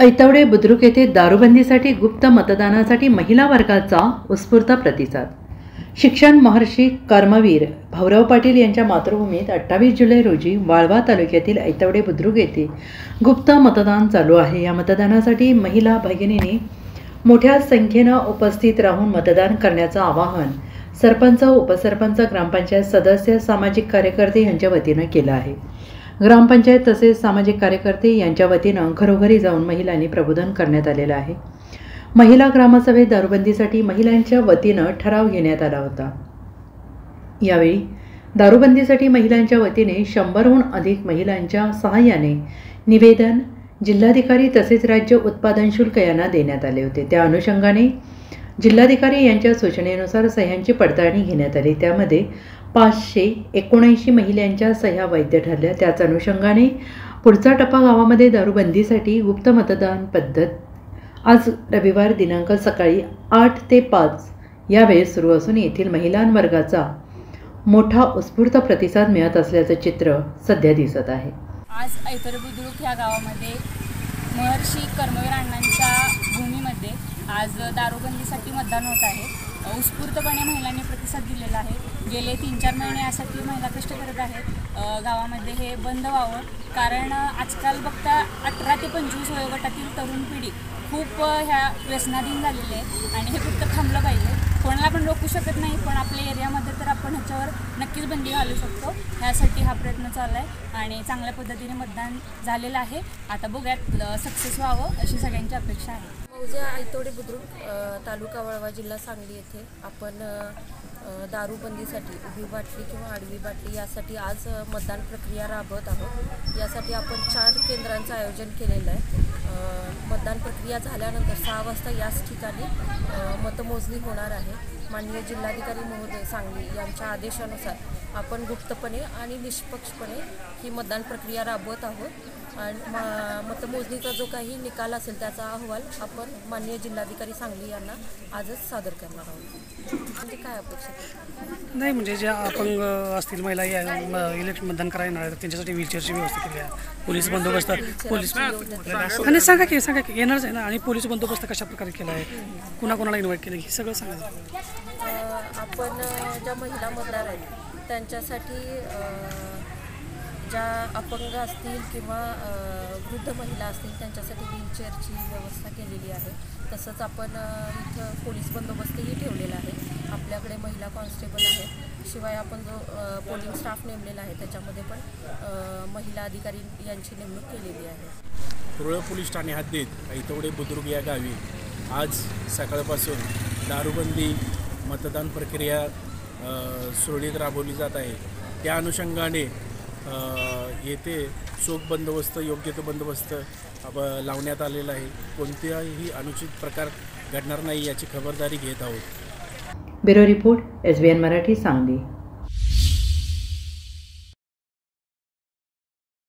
ऐतवडे बुद्रुक येथे दारूबंदीसाठी गुप्त मतदानासाठी महिला वर्गाचा उत्स्फूर्त प्रतिसाद। शिक्षण महर्षी कर्मवीर भाऊराव पाटील यांच्या मातृभूमीत 28 जुलै रोजी वाळवा तालुक्यातील ऐतवडे बुद्रुक येथे गुप्त मतदान चालू आहे। या मतदानासाठी महिला भगिनींनी मोठ्या संख्येने उपस्थित राहून मतदान करण्याचे आवाहन सरपंच, उपसरपंच, ग्रामपंचायत सदस्य, सामाजिक कार्यकर्ते यांच्या वतीने केले आहे। ग्रामपंचायत तसेच सामाजिक कार्यकर्ते यांच्या वतीने घरोघरी जाऊन महिलांनी प्रबोधन करण्यात आलेले आहे। महिला ग्रामसभेत दारूबंदीसाठी महिलांच्या वतीने ठराव घेण्यात आला होता। यावेळी दारूबंदीसाठी महिलांच्या वतीने 100हून अधिक महिलांच्या सहाय्याने निवेदन जिल्हाधिकारी तसेच राज्य उत्पादन शुल्क यांना देण्यात आले होते। त्या अनुषंगाने जिल्हाधिकारी यांच्या सूचनेनुसार सह्यांची पडताळणी घेण्यात आली। त्यामध्ये 579 महिलांच्या सह्या वैध ठरल्या। त्याच अनुषंगाने पुढचा टप्पा गावामध्ये दारूबंदीसाठी गुप्त मतदान पद्धत आज रविवार दिनांक सकाळी 8 ते 5 या वेळेस सुरू असून येथील महिलांवर्गाचा मोठा उत्स्फूर्त प्रतिसाद मिळत असल्याचे चित्र सध्या दिसत आहे। आज ऐतवडे बुद्रुक या गावामध्ये महर्षी कर्मवीर अण्णांच्या भूमीमध्ये आज दारूबंदीसाठी मतदान होत आहे। उत्स्फूर्तपणे महिलांनी प्रतिसाद दिलेला आहे। गेले 3-4 महिने यासाठी महिला कष्ट करत आहेत गावामध्ये हे बंद व्हावं, कारण आजकाल बघता 18 ते 25 वयोगटातील तरुण पिढी खूप ह्या व्यसनाधीन झालेले आहे आणि हे फक्त थांबलं पाहिजे। कोणाला पण रोखू शकत नाही, पण आपल्या एरियामध्ये तर आपण ह्याच्यावर नक्कीच बंदी घालू शकतो। ह्यासाठी हा प्रयत्न चालला आहे आणि चांगल्या पद्धतीने मतदान झालेलं आहे। आता बघूयात सक्सेस व्हावं अशी सगळ्यांची अपेक्षा आहे। मौजे ऐतवडे बुद्रुक तालुका वाळवा जिल्हा सांगली येथे आपण दारूबंदीसाठी उभी बाटली किंवा आडवी बाटली यासाठी आज मतदान प्रक्रिया राबवत आहोत। यासाठी आपण 4 केंद्रांचं आयोजन केलेलं आहे। मतदान प्रक्रिया झाल्यानंतर 6 वाजता याच ठिकाणी मतमोजणी होणार आहे। माननीय जिल्हाधिकारी महोदय सांगली यांच्या आदेशानुसार आपण गुप्तपणे आणि निष्पक्षपणे ही मतदान प्रक्रिया राबवत आहोत आणि मतमोजणीचा जो काही निकाल असेल त्याचा अहवाल आपण माननीय जिल्हाधिकारी सांगली यांना आजच सादर करणार आहोत। म्हणजे काय अपेक्षा नाही, म्हणजे ज्या अपंग असतील महिला इलेक्शन मतदान करायला येणार त्यांच्यासाठी व्हीलचेअरची व्यवस्था केली आहे। पोलीस बंदोबस्त आणि सांगा की येणारच आहे ना, आणि पोलीस बंदोबस्त कशा प्रकारे केला आहे, कुणाकुणाला इन्व्हाइट केलं हे सगळं सांगा। आपण ज्या महिला मतदार आहेत त्यांच्यासाठी ज्या अपंग असतील किंवा वृद्ध महिला असतील त्यांच्यासाठी व्हीलचेअरची व्यवस्था केलेली आहे। तसंच आपण इथं पोलीस बंदोबस्तही ठेवलेला आहे। आपल्याकडे महिला कॉन्स्टेबल आहेत, शिवाय आपण जो पोलिंग स्टाफ नेमलेला आहे त्याच्यामध्ये पण महिला अधिकारी यांची नेमणूक केलेली आहे। तुरळ पोलीस ठाणे हद्दीत ऐतवडे बुद्रुक या गावी आज सकाळपासून दारूबंदी मतदान प्रक्रिया सुरळीत राबवली जात आहे। त्या अनुषंगाने येथे चोख बंदोबस्त, योग्य तो बंदोबस्त लावण्यात आलेला आहे। कोणत्याही अनुचित प्रकार घडणार नाही याची खबरदारी घेत आहोत। Bureau report, SBN Marathi, Sangli.